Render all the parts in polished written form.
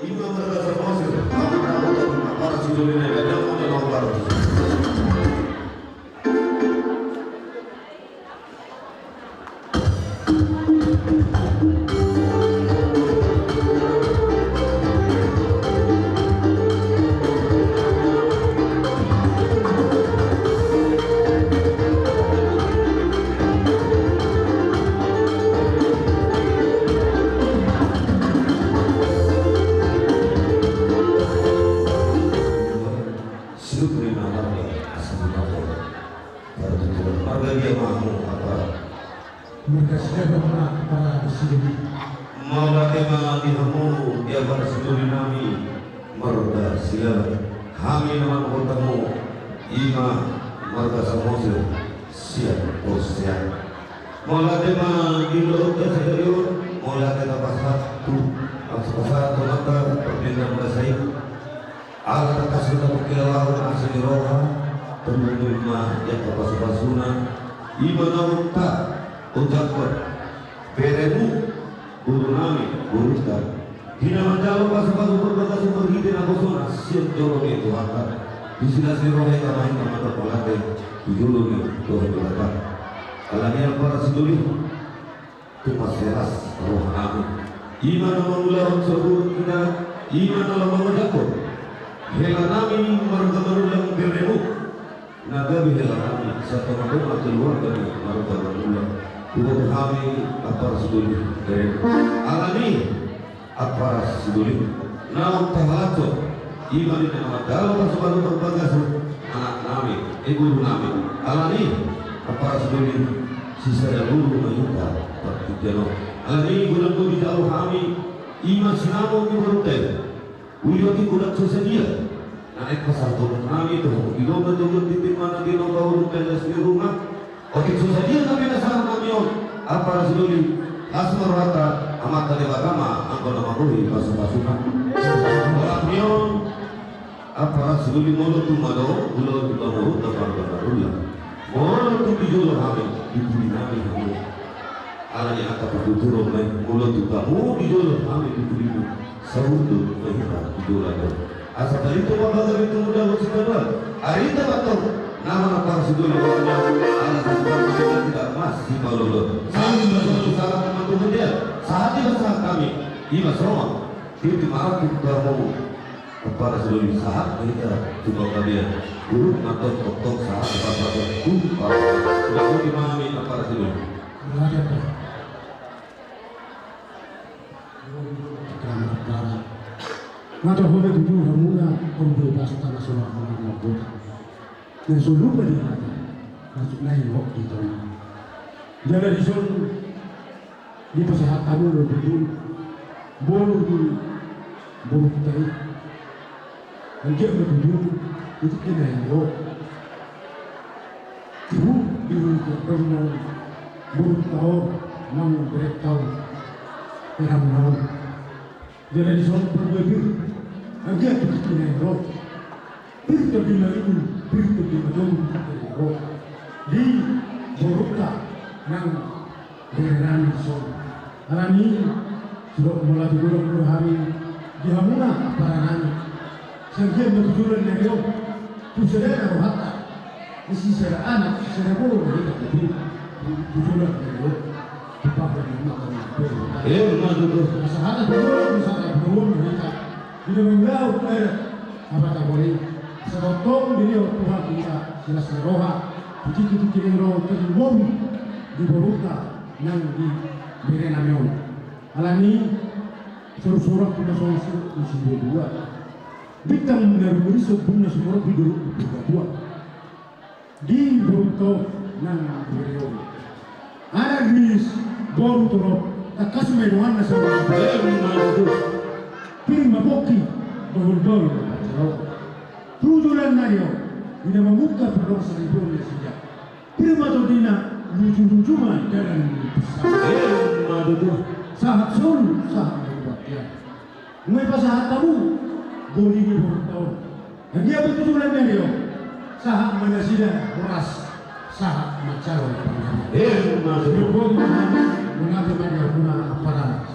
Ima merasa mosir, kamu nak para sidulin ada yang mau para.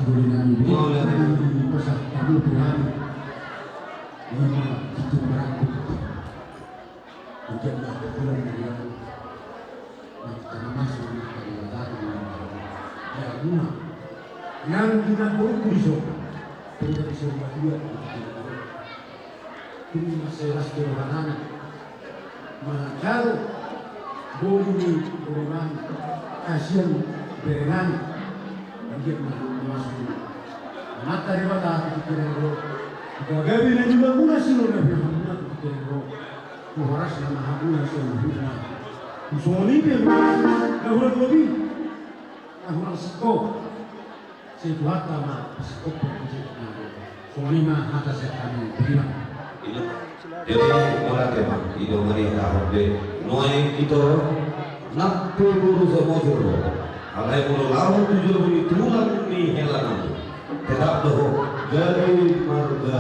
kedulian ini Boleh. di pasar tamu Tuhan lima itu berangkut menjadi bulan dia kita masuk di dalam ya guna yang kita berukur iso tidak bisa dia ini masih rasa rohanan mengajar boleh beriman kasihan berenang dia masuk mata daripada pikiran roh gabi na juga guna sino na pikiran pikiran roh kuharas na mahaguna sa mahuna usoni pe na hurag lobi na hurag siko sa ituhata ma siko po kujit na usoni ma hata sa kami beriman Jadi mula teman itu mari tahu deh. Noai itu nak buru semua alai mula lawan tujuh beri tulang ni helan. Tetap doh jadi marga.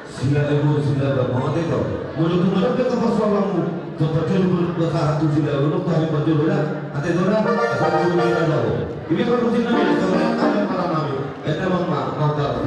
Sila ibu sila bermawat itu. Mula tu mula kita pasalamu. Kepada berkah tu sila belum tahu baju berat. Ate dora asal tu kita tahu. Ini kalau sila ni kalau kami para nabi. Itu memang mau tahu.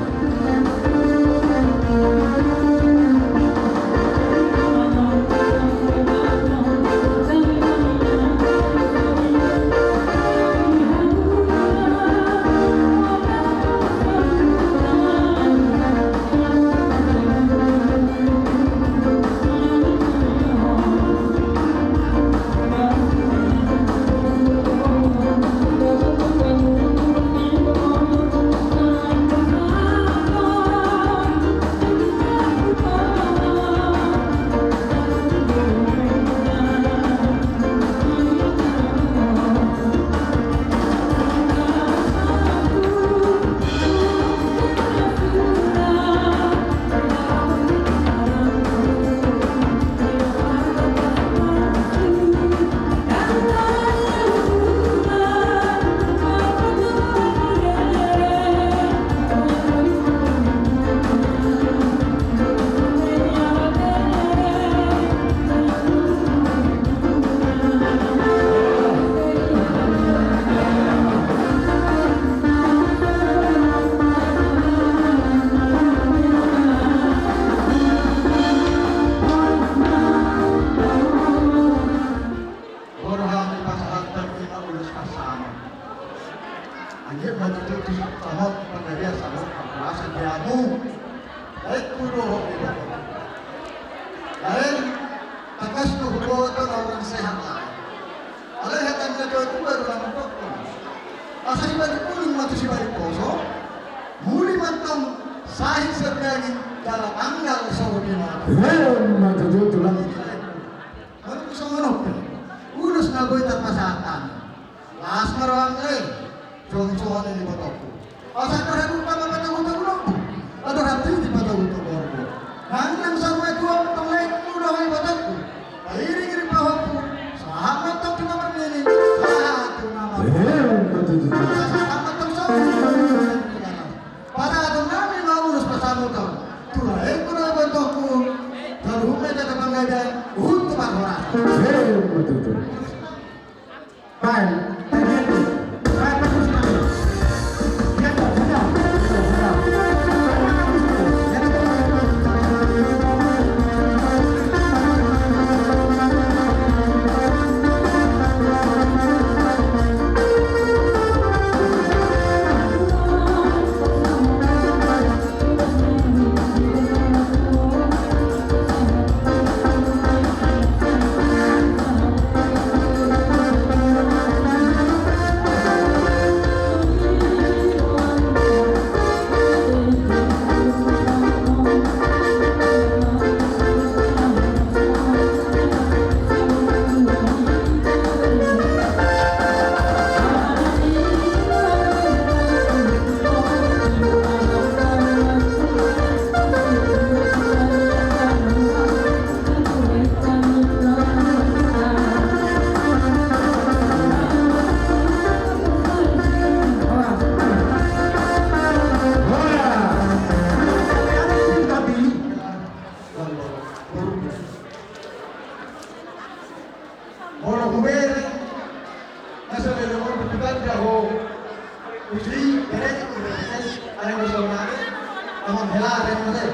Emang helah yang mana?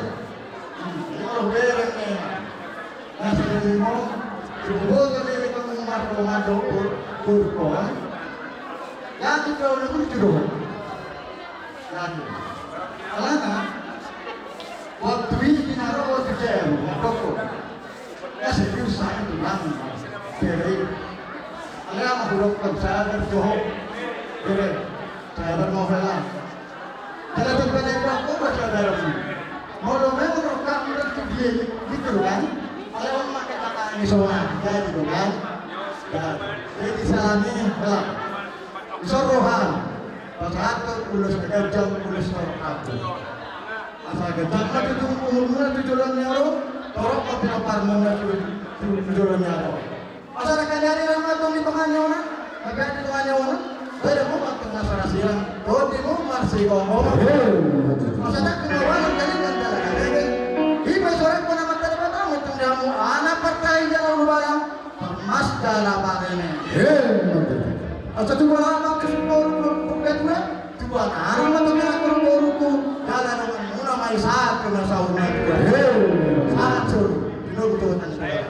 Kalau bereng ni, nasi limo, cuba kali kamu madu kurkon, yang itu orang pun cuba. Lagi, alangkah waktu ini naro waktu jam, waktu nasi biasa itu lang, kiri, alangkah huruf kamsar berjohok, kiri, saya bermohon. Kalau terjadi apa baca dalam ini, malu memang kamu itu dia gitu kan? Kalau orang makan kata ini soal jadi gitu kan? Jadi salah ini belah. Sorohan, pasal ulus kerjaan ulus aku. Asal kerjaan itu umurnya 7 nyawa, torok tapi lapar mana 7 nyawa. Asal kerjaan ini ramai tuh di tengah nyawa, tapi di tengah nyawa. Saya mau makan masalah siang, kau di rumah masih ngomong. Masalah kenawalan kali kan dalam kali. Ibu sore pun amat terbatas, macam jamu anak partai jalan barang, mas dalam barangnya. Asal tu lama kesukur kedua, dua hari macam mana kuruk-kurukku, jalan dengan muna mai satu masa umat dua. Satu, dulu betul betul.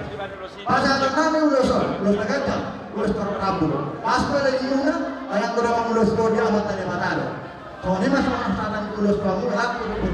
Pasal kami ulus negara, ulus terkabul. Pas pada ini ayat kurang ulus kau dia amat tadi matado. So ini masuk masalah ulus kamu aku pun.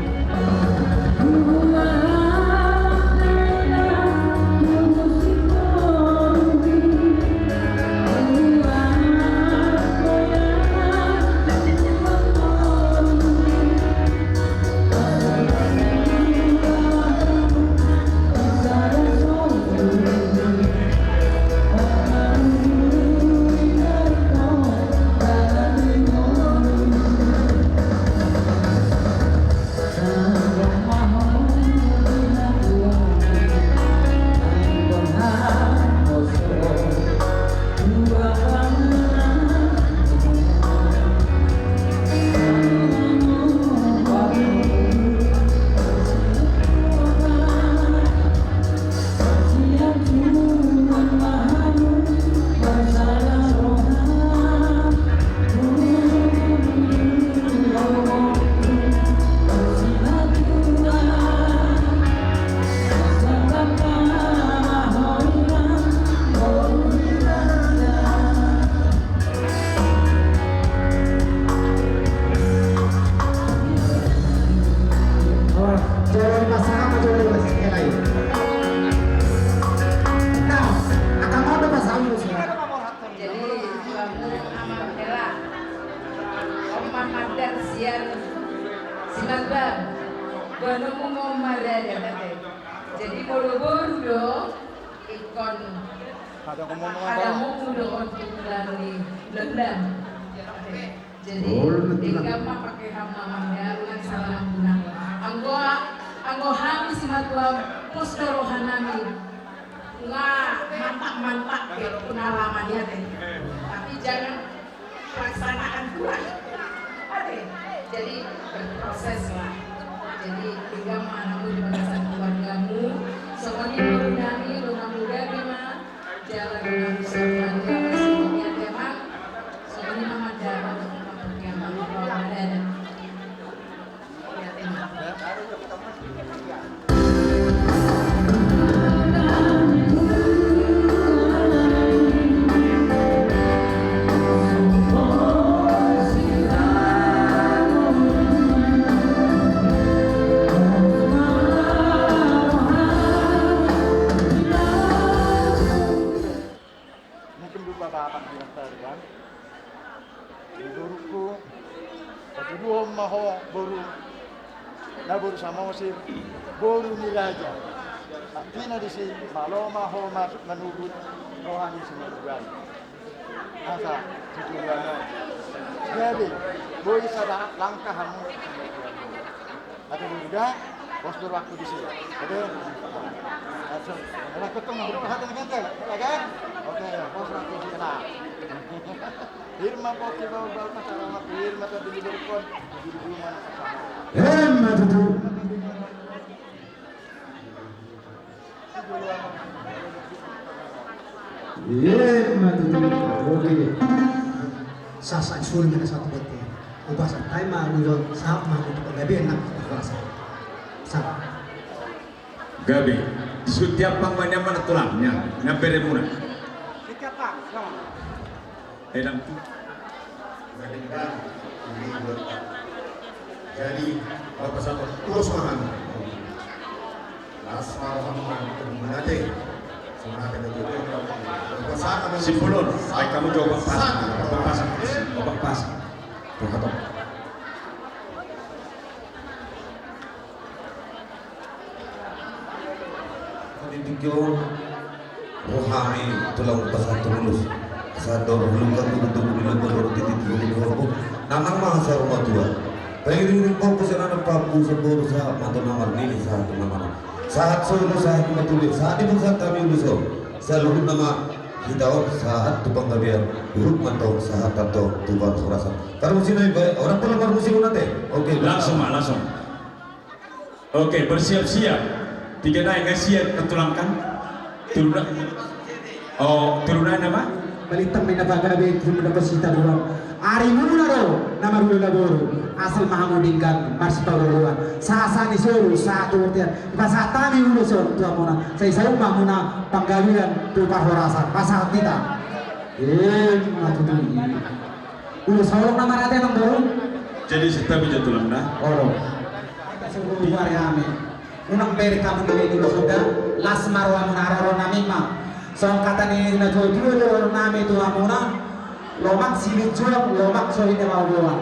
Jadi boro-boro ikon ada mau untuk dari Belanda. Jadi tinggal pakai hama mangga dengan salah guna. Anggo habis matua postorohanami. Nggak mantap ke pengalaman dia teh. Tapi jangan pelaksanaan kurang. Jadi berproses lah. Jadi tinggal mana pun berdasar keluargamu. Semuanya berundani, luna muda memang jalan dengan sopan semuanya memang semuanya mama jalan untuk yang ada dan ya memang. Maho baru na baru sama masih baru niraja. Tina di sini malo maho menurut rohani semua juga. Asa tujuannya. Jadi boleh sada langkah kamu. Ada juga postur waktu di sini. Ada. Ada ketemu berapa hati dengan kita, kan? Oke, postur waktu di sana. Irma poki bau masalah Irma tadi berkon di rumah sama. Irma itu. Irma itu. Oke. Sasa isul dengan satu bete. Ubah santai mah udah sahab mah itu lebih enak rasa. Gabi, setiap pangmanya mana tulangnya, ngapere muna. Edang tu. Jadi bapak satu terus makan. Asal makan mana deh? Semangat itu juga. Si Pulon, ay kamu coba pasang, coba pasang. Tuh kata. Ditikyo rohani tulang pasang tulus. Sador belum kan untuk bilang baru titik dulu nanang mah sa rumah tua. Pengen fokus na papu sa buru sa mato namar nini sa teman-teman. Saat solo saat matulis saat itu saat kami luso. Sa luhut nama hitaw saat tupang gabian luhut mantau saat tato tupang surasa. Karena musim ini orang pulang baru musim nanti. Oke, Langsung. Oke, bersiap-siap. Tiga naik siap ketulangkan. Turunan. Oh, turunan apa? Balitam may nabagabi kung nabasita doon. Ari mo na raw na marulo na boro. Asal mahamudin kan marsitaw doon. Sa ni soro sa turtian. Pasatami ulo so tuwa mo na. Sa isang mamuna panggawian tu pahorasan. Pasat kita. Matutuloy. Ulo sa ulong na marate ng boro. Jadi kita bisa tulang dah. Oro. Suruh luar kami. Unang beri kamu dulu dulu sudah. Las marwa munararo namin ma. So kata ni na jo dulu nami tu amuna lomak silit jual lomak so ini mau buat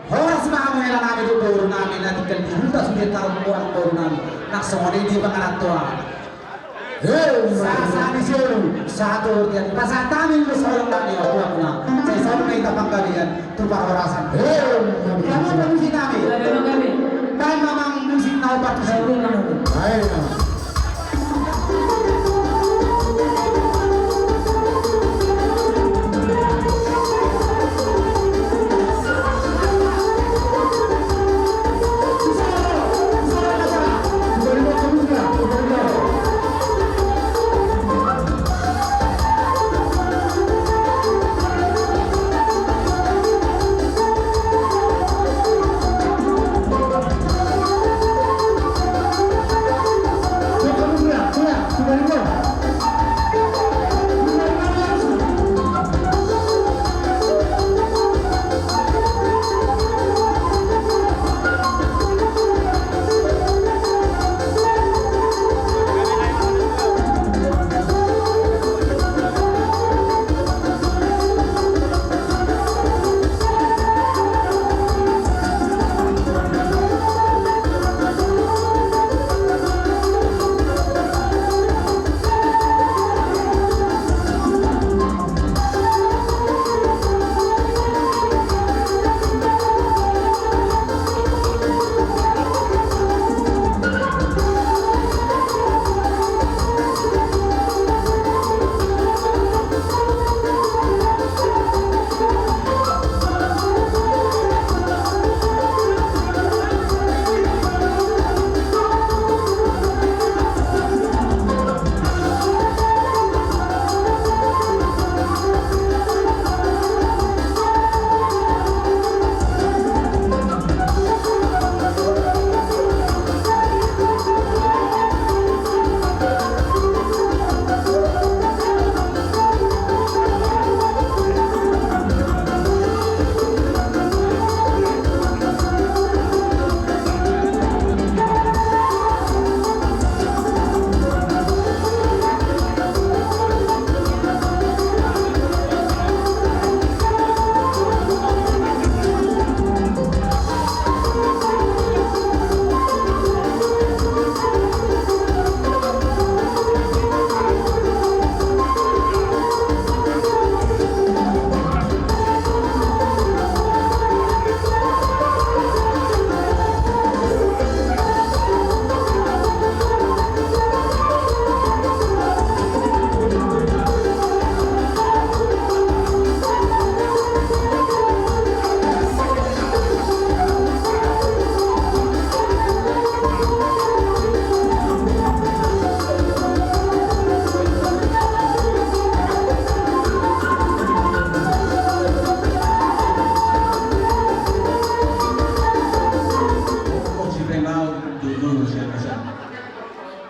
horas mahamu yang nami tu baru nami nanti kan dihutas sudah taruh orang baru nami nak songoni di pengarat tua sa ni selu satu dia pasal kami lu seorang nami aku amuna saya selalu minta pangkalian tu horasan kamu musik nami dan memang musik nau partisipasi ayo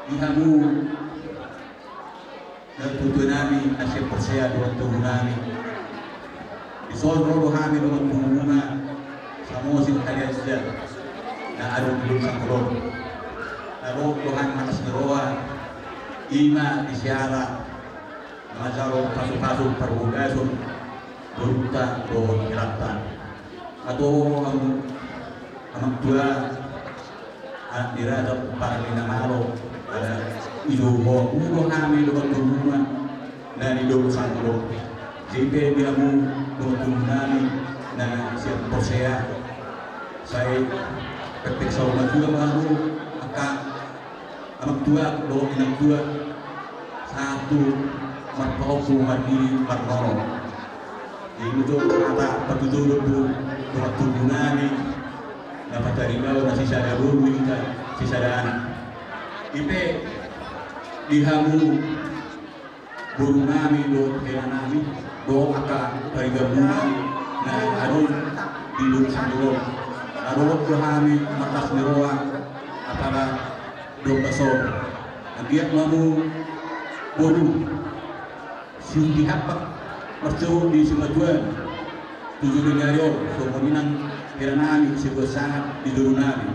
ihamu natutunami nasib persaya doon tuhunami isol rodo hami doon tuhuna sa mosin kalian siya na arong ilong sa kurong narong Tuhan manas ngeroa ima isyara mazaro pasuk-pasuk perhugasun beruta doon iratan atau ang tua at dirada para minamalo ada iluho ulo kami doon tulungan na nilong sa kurong sehingga dia mu doon tulungan na siya persaya saya ketik sahabat juga baru maka anak tua doa anak tua satu marpauku mati marnono itu kata petutur itu doa tunani dapat dari bawah nasi sada buru kita sisadaan ipe dihamu buru nami do kaya nami do aka dari gabungan nah adun hidup sanduro arot kami matas niroa apala do kasor agiat mamu boru sindi hapak mercu di Sumatera 7 dengario so kominan kiranami sebuah sangat di durunami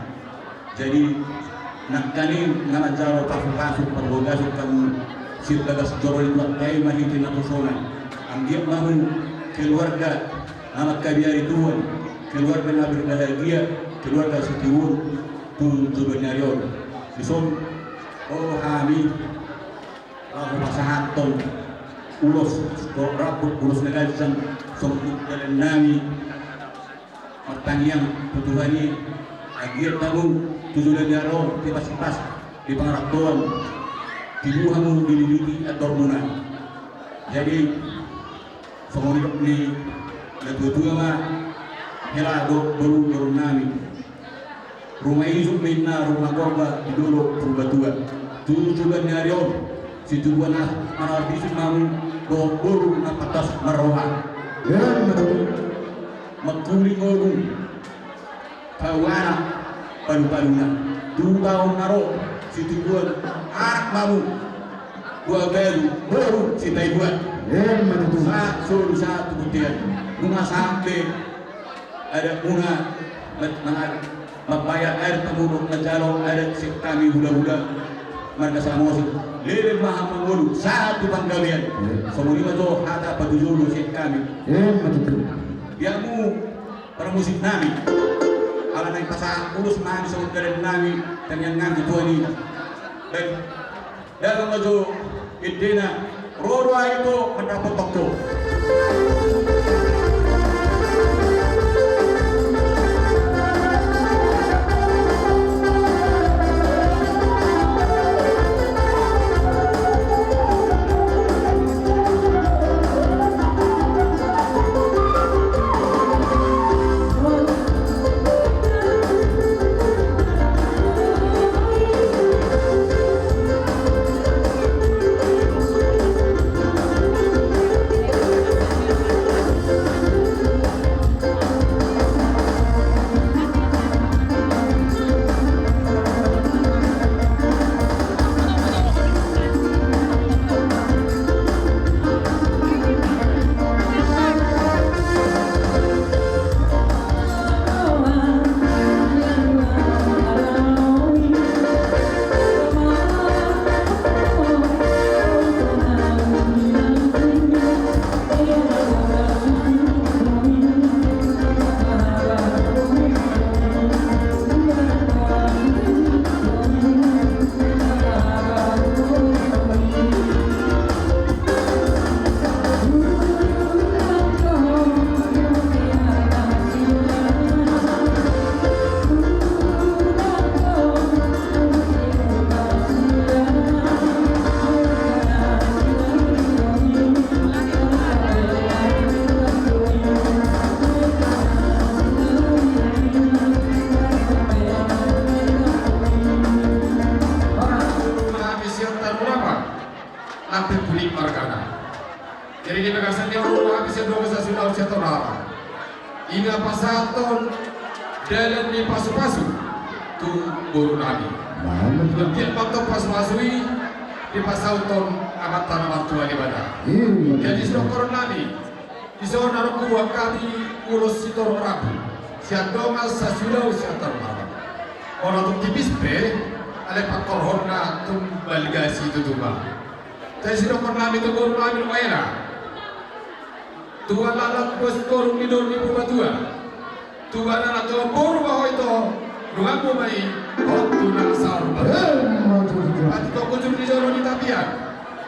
jadi nak kani ngamajaro pasuk-pasuk perbogasuk kamu sirlagas jorol itu kay mahitin na tusonan agiat mamu keluarga anak kabiari tuan keluarga na berbahagia, keluarga setiun tu benaryon. Bison oh kami aku pasahaton ulos rambut ulos negalisan songkut dalam nami pertanian putuhani agir tamu tujuan nyaron tipas-tipas di pengaraktuan dibuhamu dililiki atau munan jadi semua ni dua-dua mah helado baru nami rumah izuk minna rumah korba di dulu perbatuan tujuan nyarion si tujuan anak izuk namu baru napatas merohan makuli ngolung kawana palu-paluna 2 tahun naro si tujuan anak mamu dua baru si taibuan satu butian bunga sampai ada bunga membayar air temuruk menjalong ada si kami hula-hula mereka sama musik lele maha mengulu satu panggalian semua lima tuh hata patujulu si kami diamu para musik nami ala naik pasang ulus nami sama dari nami dan yang nganti tuan ini dan dalam maju idena roda itu mendapat toko tung buru nabi. Lempian waktu pas masui di pasau ton amat tanaman tua di badan. Jadi sedokor nabi di zona rukua kami ulos sitor rabu. Siang domas sasulau siatar malam. Orang tu tipis pe, ada pakor horna tum balgasi itu tuh bang. Tapi sedokor nabi tu buru nabi lumayan. Tuan lalat bos korum tidur di bawah tua. Tuan anak tua buru bawah itu. Ruang bumai, waktu nasar. Hati kau kunjung di jorong di tapian.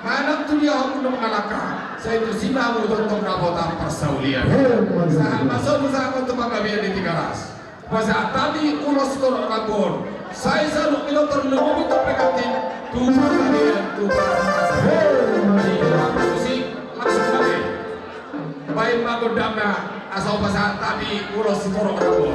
Mana tu dia aku nak mengalahkan. Saya itu sinamu untuk rabotan persaulian. Saya masuk bersama untuk mengabian di tiga ras. Masa tadi ulos tur rabon. Saya selalu piloter lebih untuk pekatin. Tuhan kalian Tuhan kasih. Musik langsung lagi. Baik bangun damna asal pasal tadi ulos tur rabon.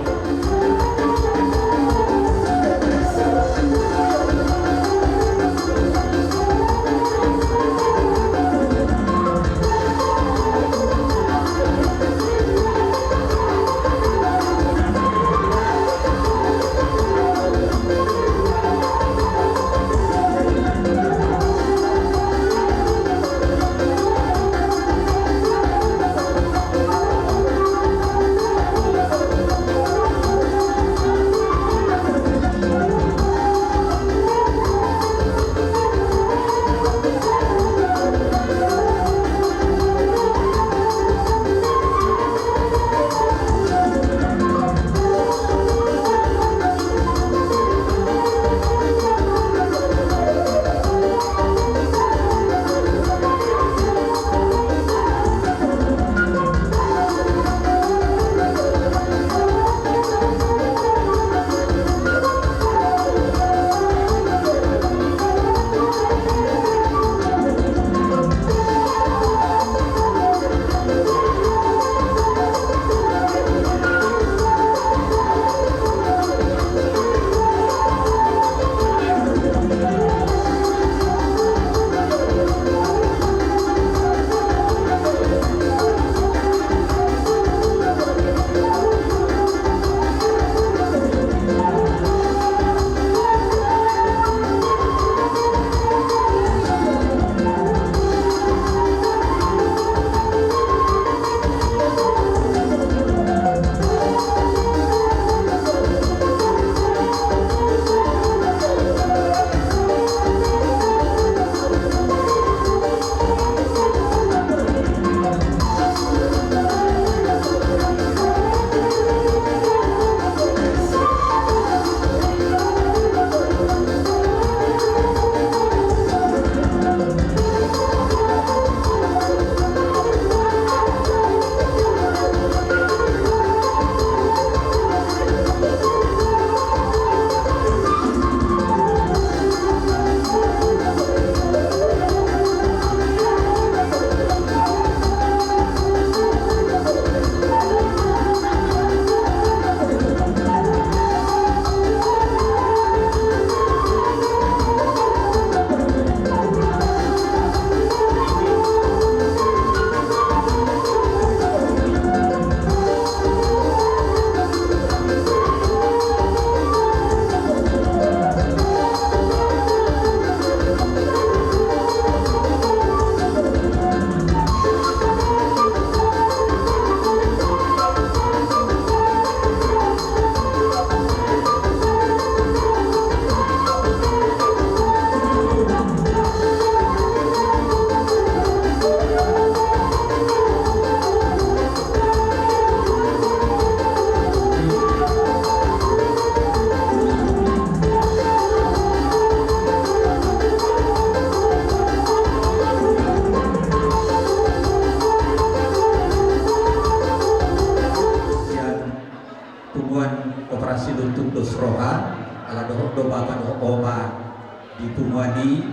Pumwani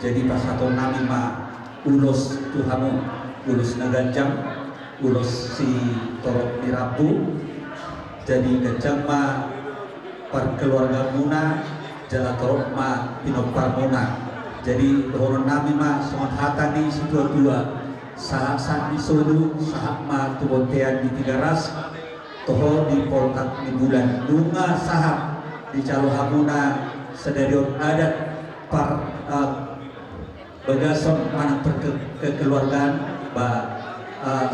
jadi pasaton nami ma ulos tuhamu ulos nagajang ulos si torok dirabu jadi gajang ma perkeluarga muna jala torok ma pinopar muna jadi doron nami ma songon hatani si dua sahak sandi sodu sahak ma tubontean di tiga ras toho di poltak di bulan dunga sahak di Calohapuna Sedarion adat Bagason anak kekeluargaan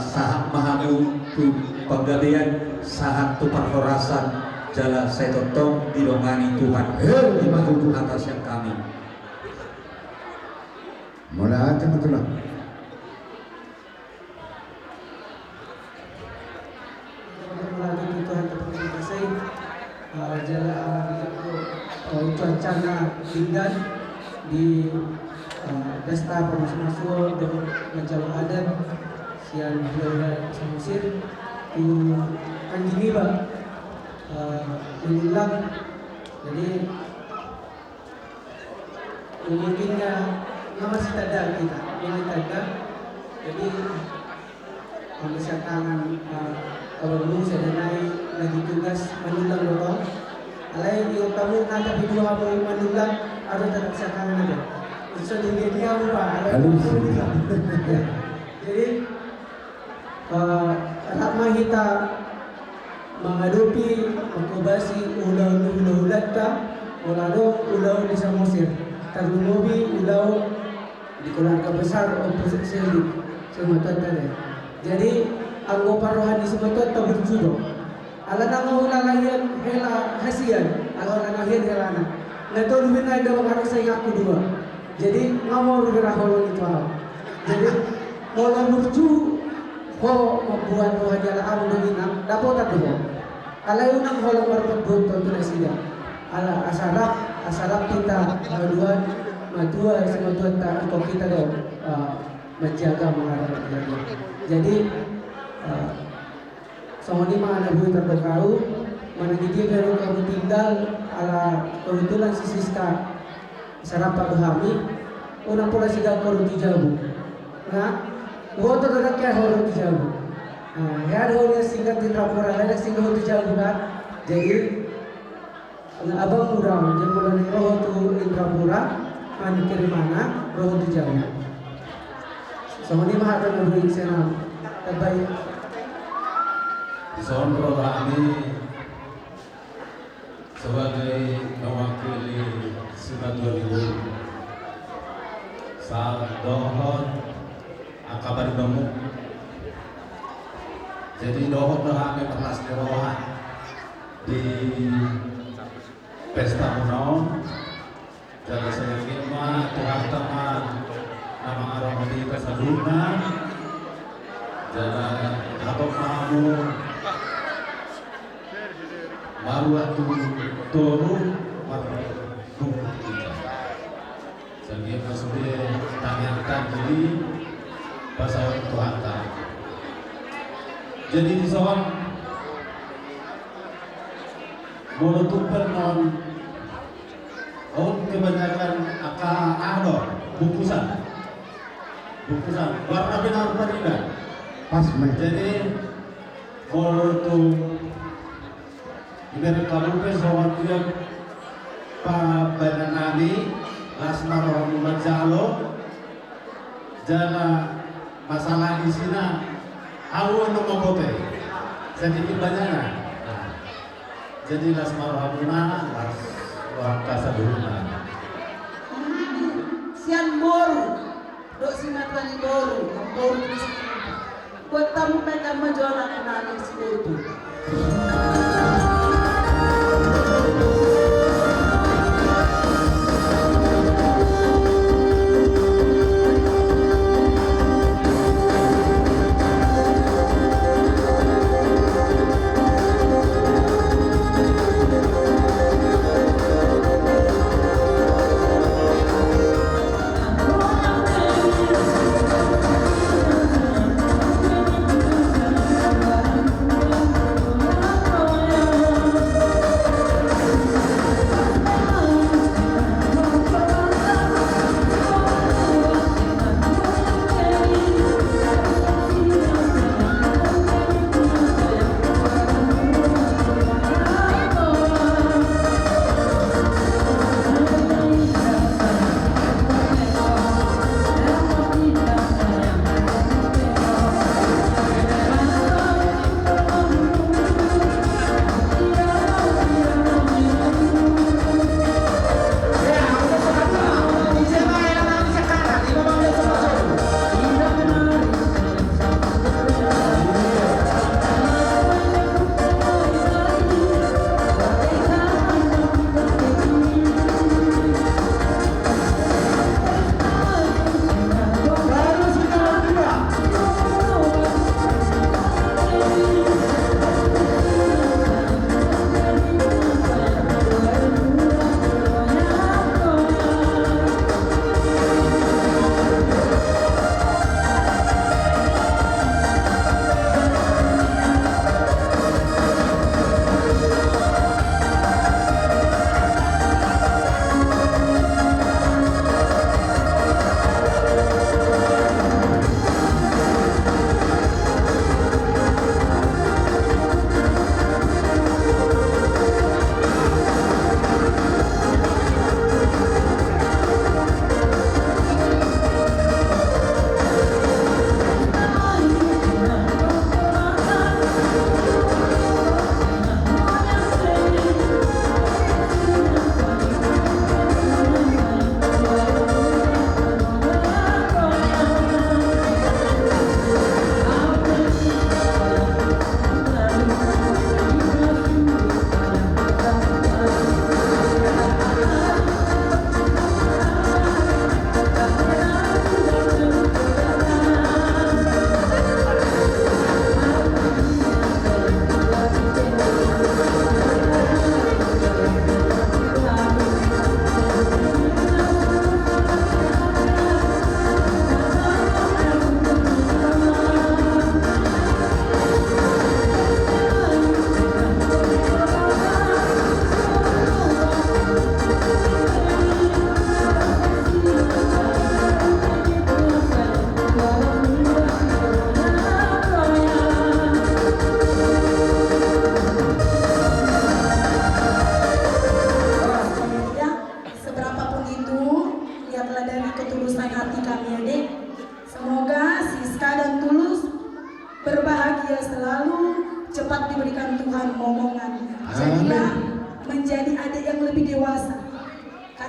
sahab mahamu tu penggabean sahab tu perhorasan jala saya totong dilongani Tuhan atas yang kami Mulai betul. Tuhan terkasih jalan cuacanya tinggal di desta masuk dengan menjauh adat siang bulan Samsir di Anjini bang mengulang jadi mungkinnya masih ada kita ini ada jadi masih tangan kalau dulu saya naik lagi tugas mengulang doang alai di utamu ada video apa mengulang ada tetap sekarang ada bisa dia lupa jadi rahmah kita menghadapi mengkobasi ulau-ulat ka ulau di Samosir terlumobi ulau di keluarga besar oposisi selik sematan tadi jadi anggota rohani sematan tak berjudo ala nang lahir hela hasian ala nang lahir helana nato lumina ada bakar saya aku dua jadi ngamor berahol itu jadi mulai berju ko membuat rohani ala amu dengan dapat tak dua ala unang holang berbuat tentu sida ala asarap kita dua sama Tuhan tak kau kita dong menjaga mengarah jadi sama ni mana bui terberkau mana dia baru kamu tinggal ala kebetulan sisiska sarapa bahami unang pula sigal koruti jauh nah gua terdekat ke koruti jauh ya ada singkat di rapor ada singkat koruti jauh kan jadi abang murah yang mulai roh tu Indrapura mandi kirimana roh tu jauh sama ni mah ada memberi senam terbaik Son Rohani sebagai mewakili Simatulun saat dohon akabar bamuk jadi dohon dohane perlas rohan di pesta Unaon jaga saya firman Tuhan teman nama arah di Kasaduna jaga abang kamu baru waktu turun marung kita sehingga maksudnya tanyakan diri pasal Tuhan jadi di soal menutupan non kebanyakan ada bungkusan warna benar tidak Pas jadi menutup dari kabupaten soal dia Pak Bananani Lasmar Rohani Jalo jana masalah di sini awal nomobote sedikit banyaknya jadi Lasmar Rohani las Kasaduna sian boru dok simatani boru buat tamu mereka menjual anak itu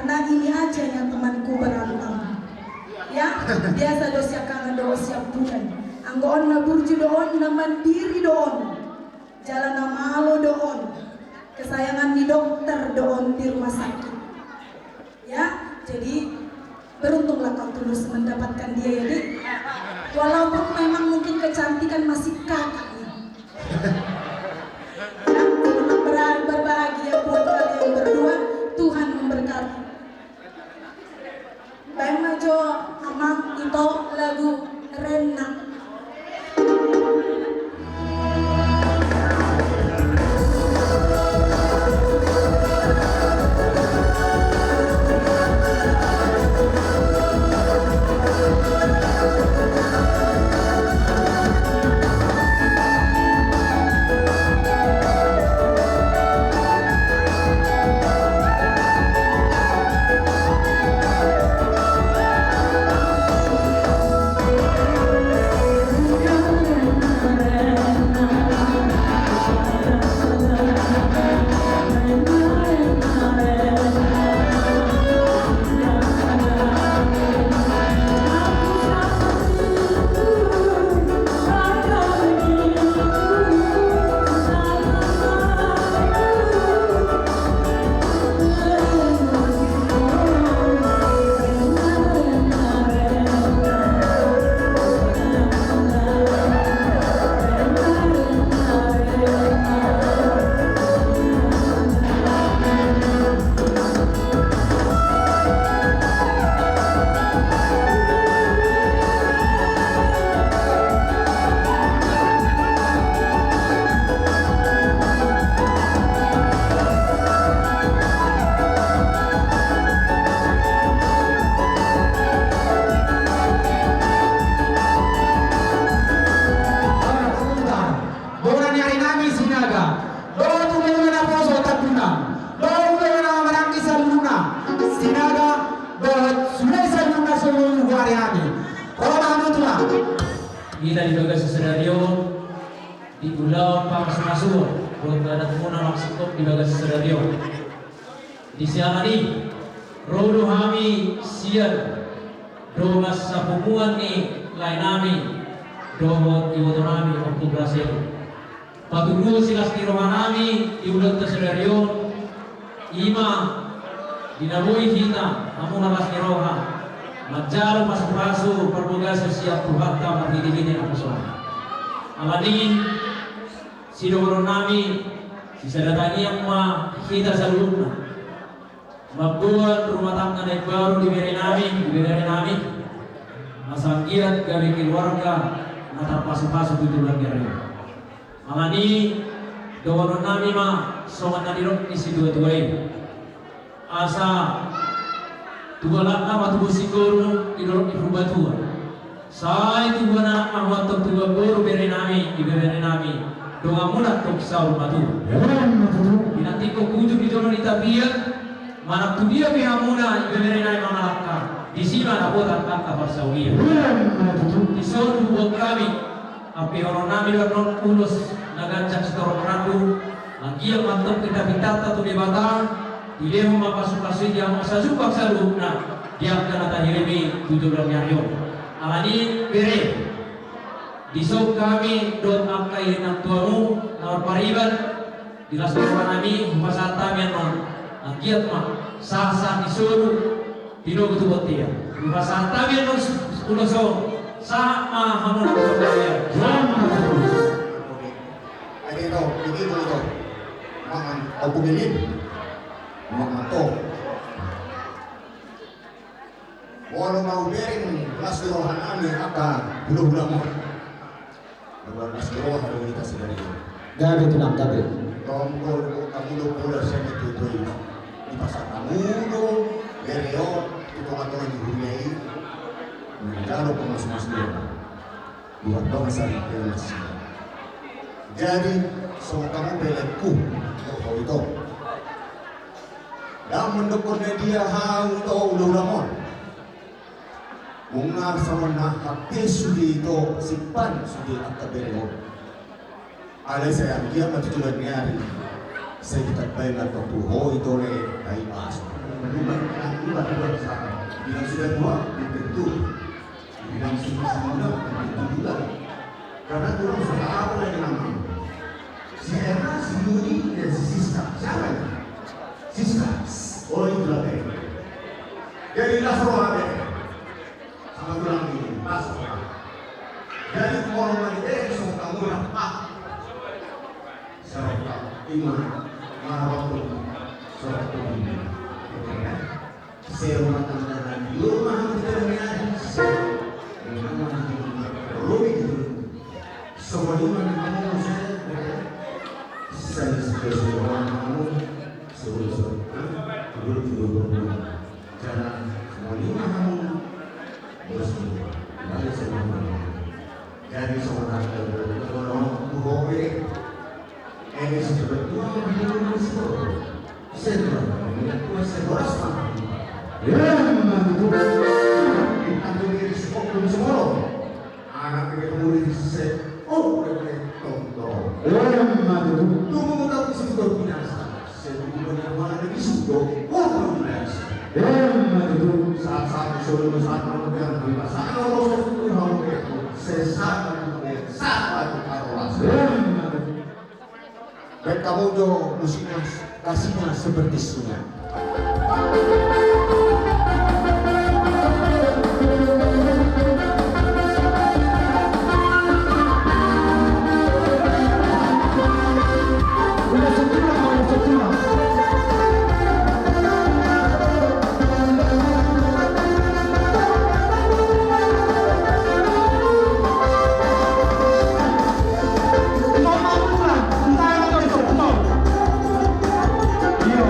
Karena ini aja yang temanku berantem. Ya, biasa do siap kangen do siap bulan. Anggoon na burju doon na mandiri doon. Jalan na malo doon. Kesayangan di dokter doon di rumah sakit. Ya, jadi beruntunglah kau tulus mendapatkan dia ya Dik. Walaupun memang mungkin kecantikan masih kakaknya. Ya, selamat berbahagia buat kalian berdua. Tuhan memberkati. Baik majo amang itu lagu Renang. Kita di Bagas Sedario di Pulau Pangsumasur, belum ada temuan maksud di Bagas Sedario. Di siang hari, rodo kami siang, do masa pembuan ni lain kami, do ibu nami waktu berhasil. Patunggu silas di rumah kami di Pulau Sedario, ima dinabui kita, namun alas di roha. Majaro pasu-pasu perbugas siap tuhatta marhidini aku semua. Aladin si dogoro nami si sadatani yang ma kita saluna. Mabuat rumah tangga yang baru diberi nami. Masangkiat dari keluarga nata pasu-pasu tujuh lagi. Aladin dogoro nami ma somat nadirok isi dua-dua ini. Asa tuwa lakna watu busikoro idorok ifubatua. Sai tuwa na ahwat tuwa goro bere nami ibere nami. Doa munat tok saur matu. Binati ko kuju bidono itapia. Manak tu dia bihamuna ibere nami mangalakka. Di sini na botan kakka parsawia. Di soru buat kami. Api orang nami non ulus nagancak setorong ratu. Lagi yang mantap kita pitata tu di batang. Ile mo mapasukasi dia mo sa subak sa luna dia kana tahirimi 17 yaryo alani bere disok kami dot angkai nak tuamu nawar pariban dilas nami humasata menon agiat ma sasa disuruh tino betu botia humasata menon uloso sa ma hamun ko ya Ay ito, hindi ko ito. Mga pagpumilin. Mga walau mau berin lasrohan ami aka hula-hula mo. Nabar lasrohan ada kita sedari. Gabe tulang gabe. Tonggo kamulo pula sa nitutoy. Di pasar kamulo, bereo, ito nga ito hulay. Menjalo pemas-mas dia. Buat bangsa Indonesia. Jadi, so kamu belekku. Oh itu. Dan mendukung dia hau to ulamon. Mungar sama na habis sudi itu simpan sudi akabero. Alay saya dia matutulan niya rin. Saya kita bayar na to ho ito le ay mas. Karena dulu sudah apa lagi namanya? Si Erna, si Yudi, dan si Siska. Siapa ya? Siska. Oh itulah deh. Jadilah seorang deh. Sama bilang ini, pas. Jadi orang lagi deh, semua kamu rapat. Saya iman, waktu suatu ini. Saya rumah tangga di rumah kita dengan rumit itu. Semua iman kamu saya sebagai orang kamu sebelum jangan semua iman kamu bersama. Mari semua jadi seorang orang buhobe. Ini sebetulnya menjadi sesuatu. Saya boros mah. Ya, memang itu. Kita diri sepuluh semua. Anak kita mulai disesat. Oh, tonton. Ya, memang itu. Tunggu tapi sebetulnya binasa. Sebetulnya mana lagi sebetulnya. Oh, binasa. Ya, memang itu. Saat-saat sebelum saat yang binasa. Kalau sebetulnya harus itu. Sesat karuas. Ya, memang itu. Baik kamu jo musiknya kasihnya seperti sungai. Iya,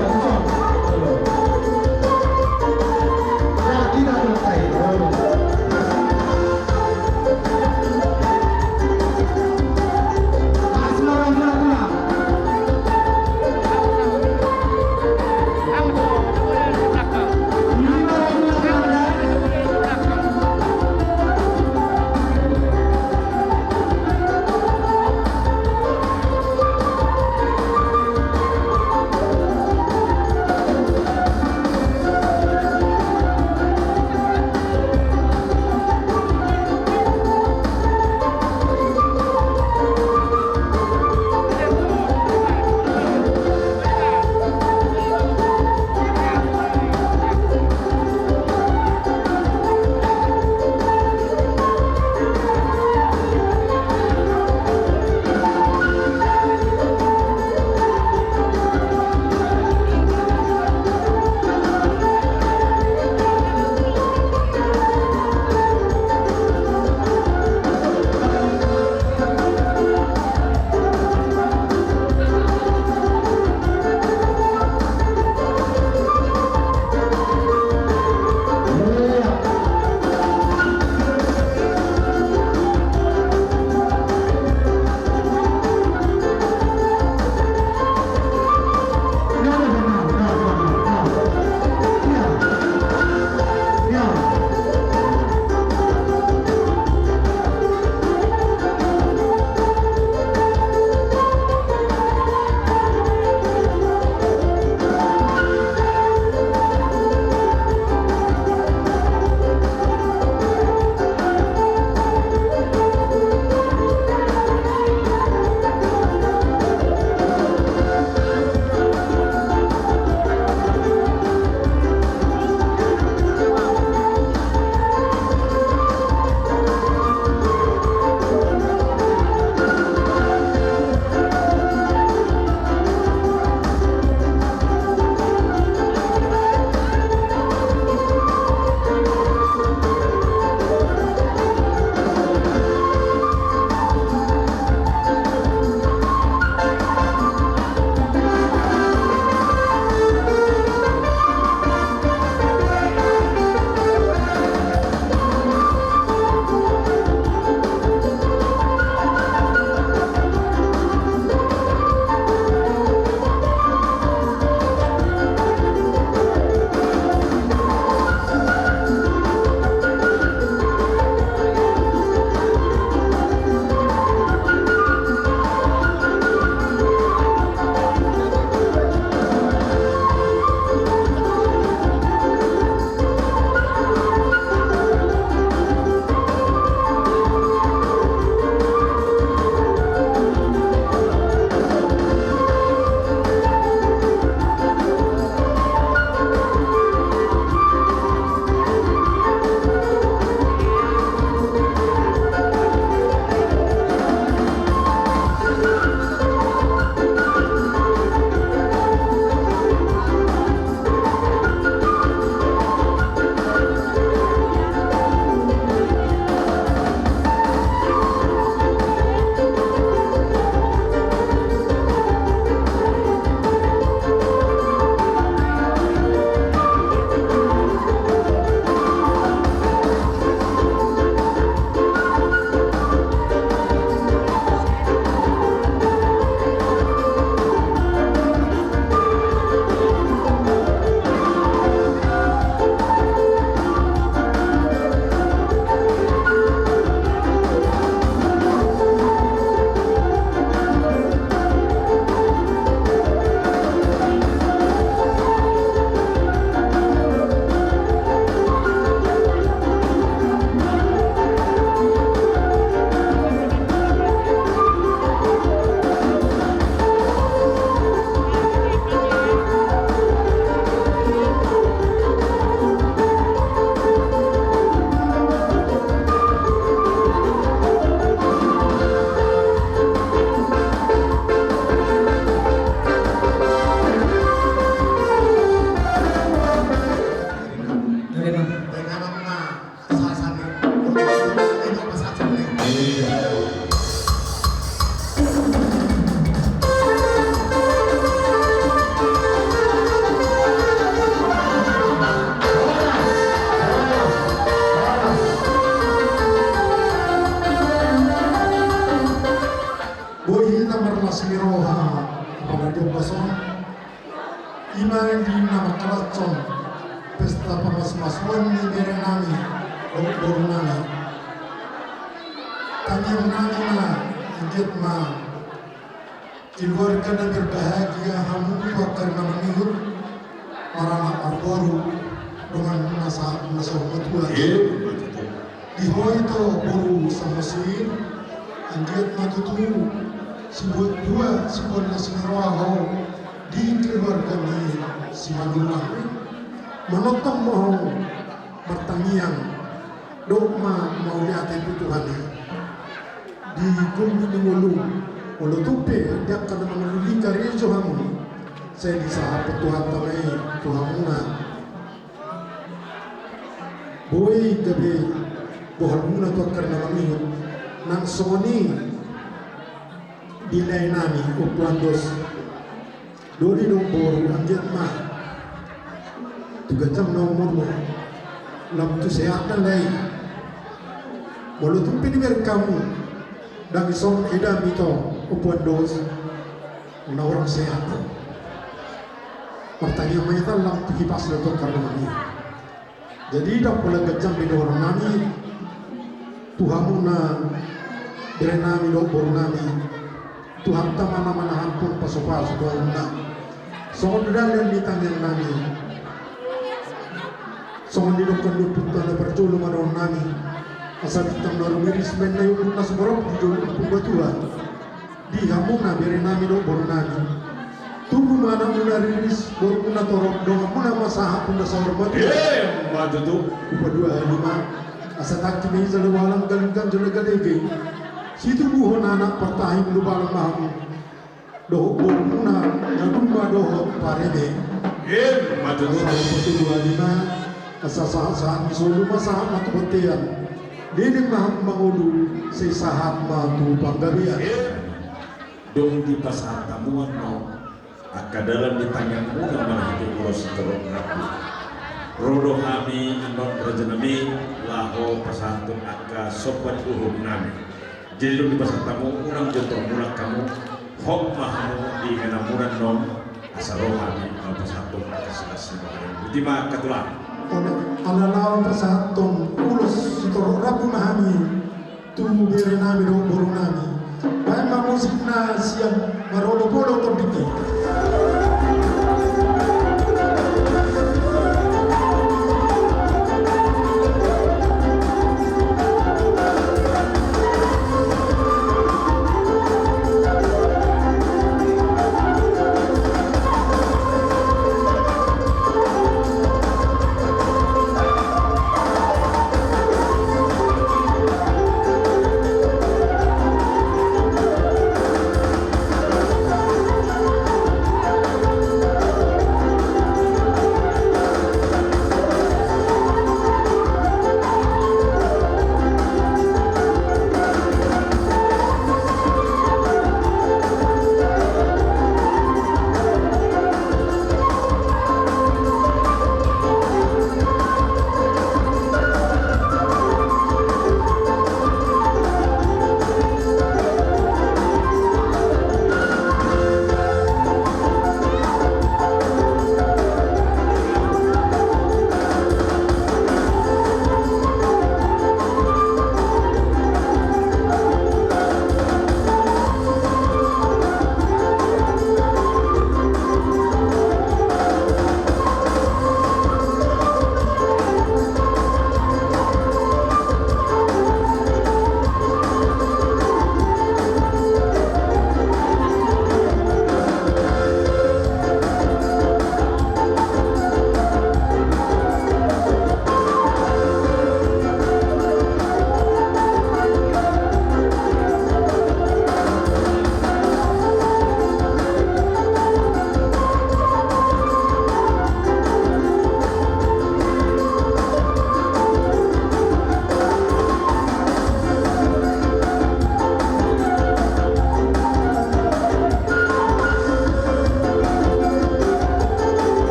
pesta pamas-masuan ni berenami baru nami kami nami na injit ma keluarga na berbahagia hamu karena menihut marana arboru dengan masa betua di hoi to boru samusin anjir matutu sebut dua sebut nasinaraho di keluarga ni si Madura menotong mau pertanian dogma mau lihat itu Tuhan di kumbi mengulu ulu tupe dia akan mengeluli karya Johamu saya disahabat Tuhan tamai Tuhan muna boy gabe Tuhan muna tu karena menihut nang soni dilay nami ukuan dos dori dong boru anjat mah 3 jam nomor mo lam tu sehatan lay walau tu pinimer kamu dan isong edam itu ukuan dos na orang sehat pertanyaan mereka lam kipas letok karena kami jadi dah pula kejam di orang nami Tuhan na berenami do boru nami Tuhan ta mana-mana hampun paso-paso Tuhan na songon dalan di tangan nami songon di dokon luput na perculu manon nami asal hitam na rumiris men na yung na sumarap di doon pumatuan di hamon na berenami do boru nami tunggu mana muna riris boru muna torok dong muna masaha pun na sa hormat maju tuh upadua lima asa takti ni sa lawalang galing-galing jalagalege situ buhon anak pertahim lubalang mahamu doh boru muna nagumba doh parebe maju tuh upadua lima asa sahat-sahat misulu masahat matukotian dining maham mangulu sa sahat matu panggarian dong di pasar tamuan no akadalan di tangan muna manahiti uros terok rapu rodo kami non rejenami laho pasantun akka sopan uhum nami jadi dong di pasar tamu urang jontong mulak kamu hok mahamu di menamuran non asaro kami no pasantun akka silasi butima katulang alalaw pasantun ulos sitorok rapu mahami tu berenami do boru nami baik musik na siang marodo polo tobiki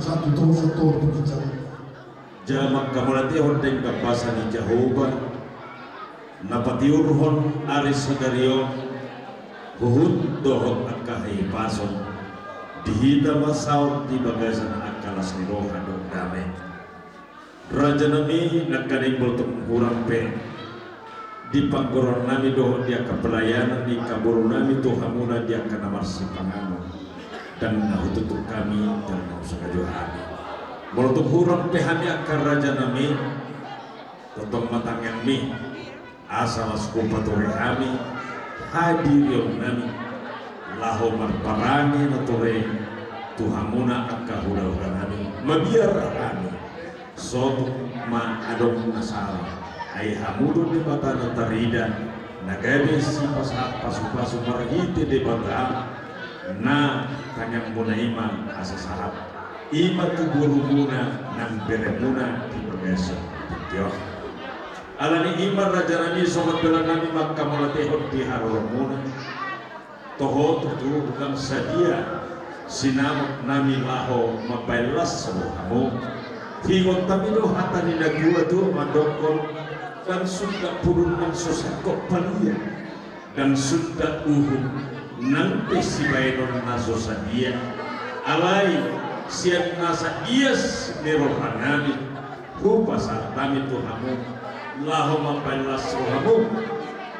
satu tahun berbicara. Jamak kamalati honteng kapasani Jehovah napatiurhon aris sadario huhut dohot akahi pason dihita masaut di bagasan akalas niroha dok damai raja nami nakaning boltung kurang pe di panggoron nami dohot dia kepelayanan di kaburu nami tuhamuna dia kanamar sipangamu dan nahututuk kami dan nausaha johani Molotuk hurang pehami akar raja nami totong matang yang mi asal skupatore kami hadir nami laho marparani natore tuhamuna akka hura-hura nami mabiar kami sob ma adong nasara ay hamudo de bata natarida nagabe si pasu-pasu margite de bata na kanyang munaima asa sarap ima tuburumuna nang beremuna di progression yo alani ima raja nami sobat bela nami makka molatehot di haroromuna toho tutu bukan sadia sinamot nami laho mabailas kamu hingot tamino hatani nagua tu mandokon dan sudah purun nang sosakok palia dan sudah nanti si bainon naso sadia alai siap nasa ias nirohanami hupasa kami Tuhamu laho mapailas rohamu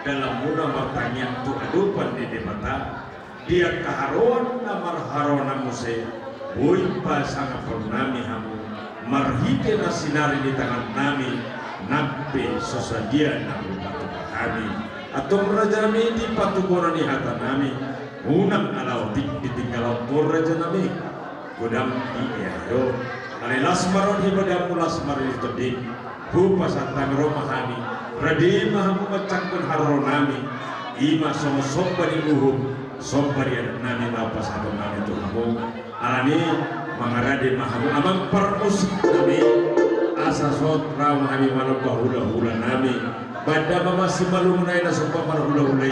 dalam muna matanya tu adupan di mata dia kaharuan namar harona muse woi pasang nami hamu marhite na sinari di tangan nami nabe sosadia namu patu kami atau raja nami di patukoran di hata nami unang alau ditinggal por raja nami godam di yo ale lasmaron hibadam lasmar itu di hupa satang romahani radi mahamu macakun haronami ima sama sobbari uhum sobbari nami lapas abang nami tuhamu alani mangarade mahamu amang permusik nami asa sot ramahani malam bahula-hula nami pada masih malu menaik nasumpah marhula-hula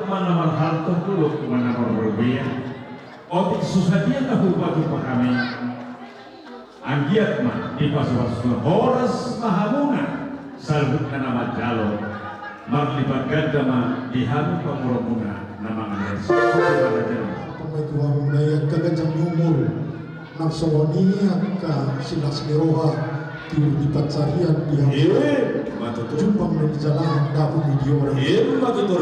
mana marhal tertuluk mana berbeda. Otik susahnya tahu batu kami. Anggiat mah di pas-pas horas mahamuna salbut nama jalo. Marlibat ganda mah dihamu pamurabuna nama ngades. Pembetulan budaya kagajang umur. Naksawani ka silas leroha tiur di patsarian di jumpang dan di jalan dapur di orang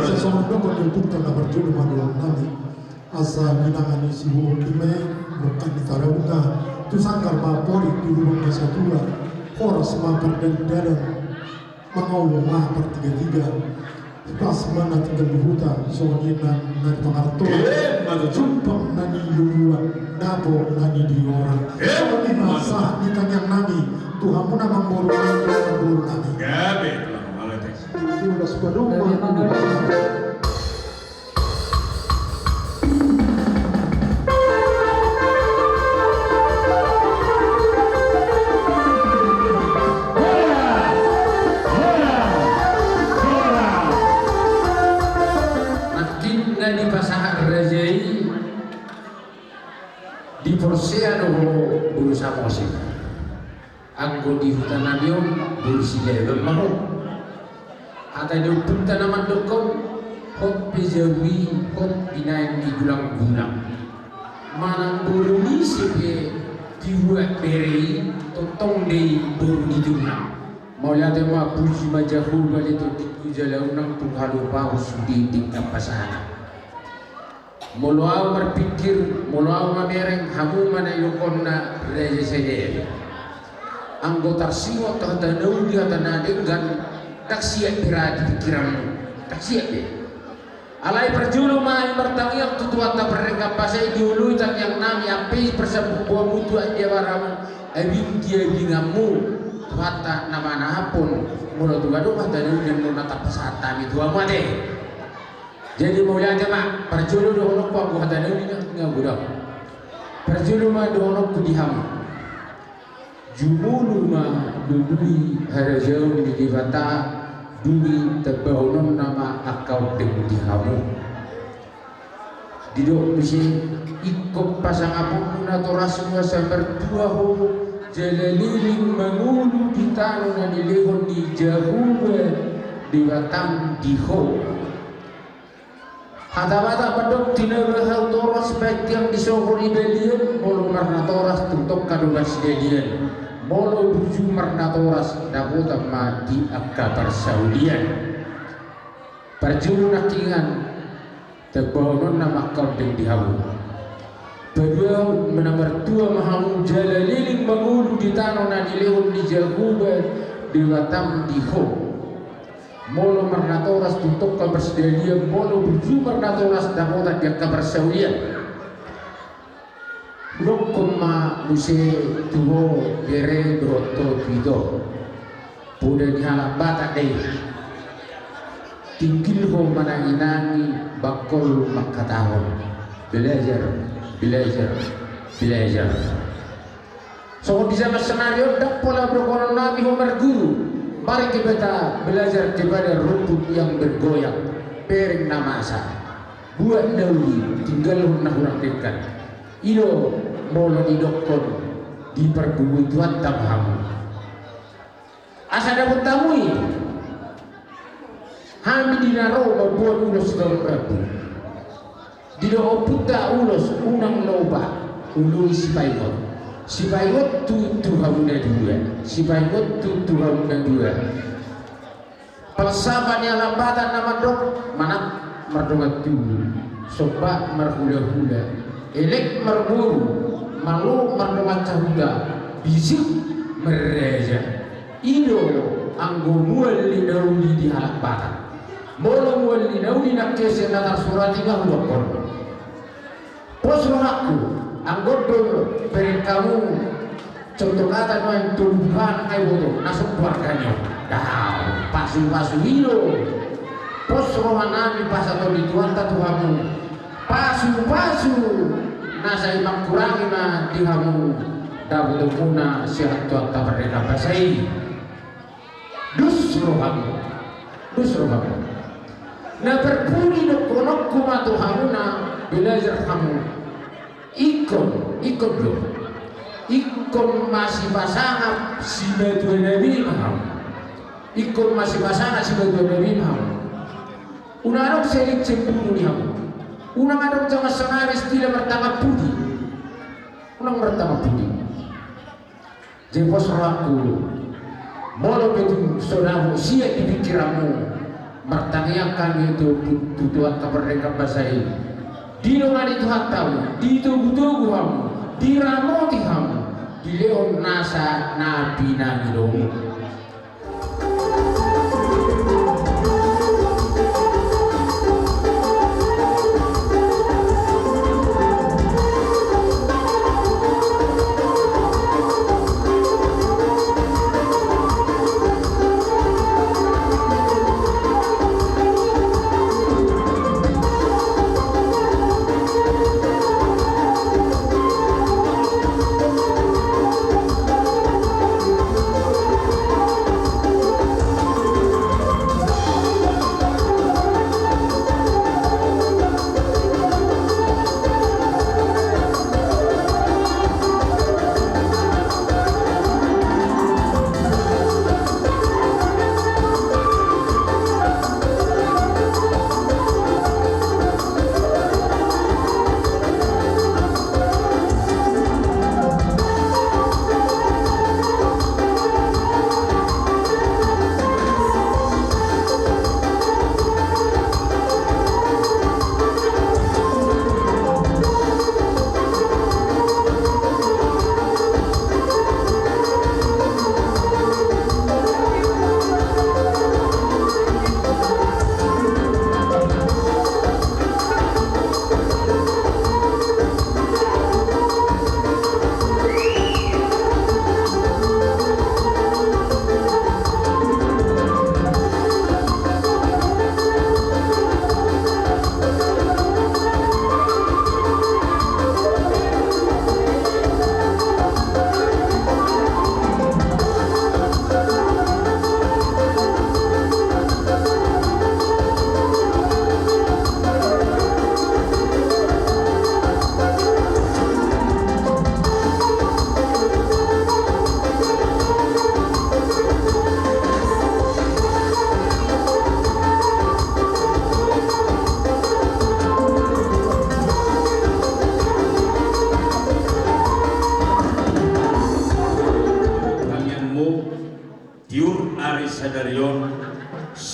seseorang dapat dibutuhkan na berjulu madulang nami asa binangan isi ultime bukan di tarabunga tu sangkar mapori di rumah masa tua horas mapar dan dalam mengawal mapar 33 pas mana tinggal di hutan soalnya nani pengarto jumpang nani luluan dabo nani di orang soalnya masa ditanya nani Tuhan pun nama boru nani gabe telah maletek itu udah sepenuhnya di pasangan rajai di Porseano berusaha musik anggo di hutan nabion berusia lemah ada di hutan nama dokong hot pejawi hot binain di gulang-gulang manang buru ni sepe dibuat beri totong di buru di dulang mau lihatema puji majahu balik tu jalan unang punghalu paus di tingkat pasangan Muluau berpikir, muluau mamereng hamu mana yukonna reje sendiri. Anggota siwa kata naudi kata nadenggan tak siap piradi pikiran, tak siap deh. Alai perjulu mai bertangiak tutuat tak mereka pasai diului tak yang nami api persebu buah mutu dia baramu abing dia bingamu tuata nama nahapun mulut tu gaduh kata naudi yang mau natap pesata itu amate. Jadi mau lihat mak perjulu dohonok pa aku hata nabi nggak budak perjulu mah dohonok ku diham jumulu mah dudui harajau di divata dumi terbahunon nama akau deng dihamu didok misi ikut pasang apun atau semua sambar dua ho jalaliling mengulu di tanah dan dilehon di jauh di batang di ho Hata-hata pedok tina behal toras baik yang disohor ibelian molo marna toras tutup kadulas delian molo buju marna toras daputa ma di akabar saudian perjulu nakingan terbahunon nama kau deng dihawu beliau menamar tua mahamu jalaliling mengulu di tanah na dilehun di jaguba di watam di ho molo marnatoras tutup kabar sedalia molo buju marnatoras dapotan dia kabar saulian lokom ma muse tuho gere broto pido puda dihalak batak deh tingkil ho mananginani bakol makatahon belajar so di zaman senario dak pola berkonon nabi Umar guru mari kita belajar kepada rumput yang bergoyang piring namasa buat dauli tinggal hunah dekat ilo molo di dokon di perbumi tuan tamhamu asa dapat tamui hami dinaro membuat ulos dalam rabu di doa puta ulos unang loba ului si paigot tu Tuhan dua si paigot tu Tuhan dua palsafannya lambatan nama dok mana merdongat dulu sobat merhula-hula elek merburu malu merdongat cahuda bisik mereja ido anggo mual li dauli di halak batan molo mual li dauli nak kese natar surati nga hulokon posro aku anggoto per kamu contoh kata no yang tumbuhan ay bodo nasuk keluarganya dah pasu hilo pos rohanami pas atau dituan tatuhamu pasu nasa imam kurangi na dihamu dapat muna sihat tuan mereka pasai dus rohamu na berpuni do konok kuma Tuhanuna belajar kamu ikon do ikon masih pasangan si betul nabi maham ikon masih pasangan si betul nabi maham unarok selik cemburu dihamu unang adok jangan sengaris tidak bertangap budi unang bertangap budi jepos laku molo betul sodamu siap di pikiranmu bertanyakan itu tutuan kemerdekaan bahasa ini di nongan itu hatamu di tugu-tugu kamu di ramoti kamu di leon nasa nabi nangilong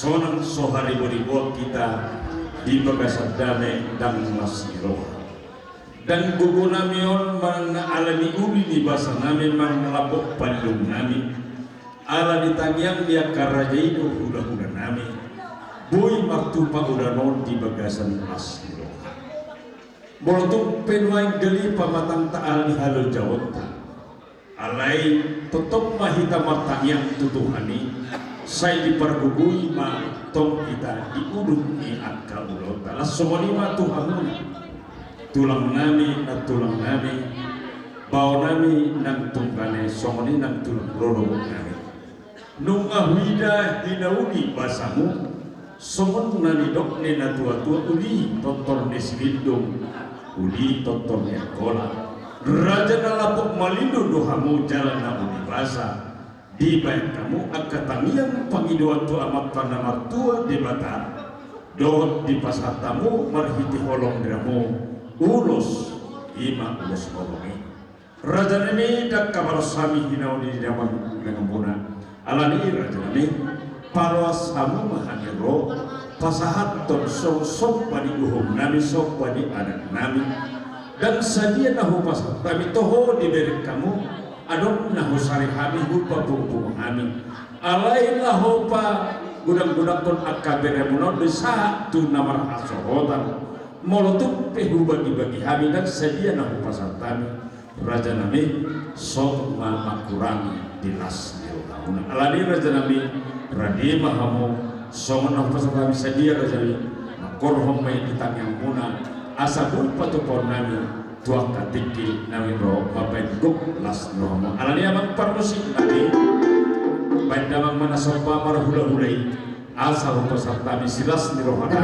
sonan sohari beribuat kita di bagasan damai dan masiro dan gugu namion alani uli di basa nami lapok palung nami ala ditangyang dia karajai do huda-huda nami boy maktupa udanon di bagasan masiro bolotung penuaing geli pamatang taal di halo jawata alai tetap mahita martangyang tutuhani saya dipergugui ma tong kita diuduk di akal ulo taala semua lima Tuhan tulang nami na tulang nami bau nami nang tunggane somoni nang tulang roro nami nung ahwida hinauni basamu somon nani dok ne na tua-tua uli tonton desilindung uli tonton yakola raja nalapok malindo dohamu jalan na uli basa di baik kamu akatangiang pangidoan tu amat panamar tua di bata dohot di pasar tamu marhiti holong dramu ulus ima ulus holongi raja ini dak kabar sami hinau di dalam dengan alani raja ini paruas samu mahaniro pasahat ton sok padi uhum nami sok padi anak nami dan sadia nahu pasat kami toho diberi kamu adon nahu sari hami hupa pungpung hami alai nahu pa gudang-gudang ton akabere munon bisa tu namar asohotan molotuk pehu bagi-bagi hami dan sedia nahu pasar tami raja nami sok makurami dinas dilauna alani raja nami radima hamu sok nahu pasar tami sedia raja nami makorhom may ditang yang muna asabul patupon nami tuang katikil nami ro bapak duk las romo alani amang parmusik nami baik damang mana sopa marhula hulai asal peserta misilas di rohana.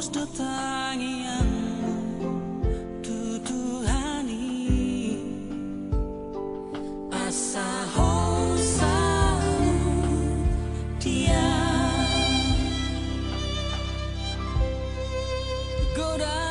terus datangi yang tutuhani asa hosamu dia goda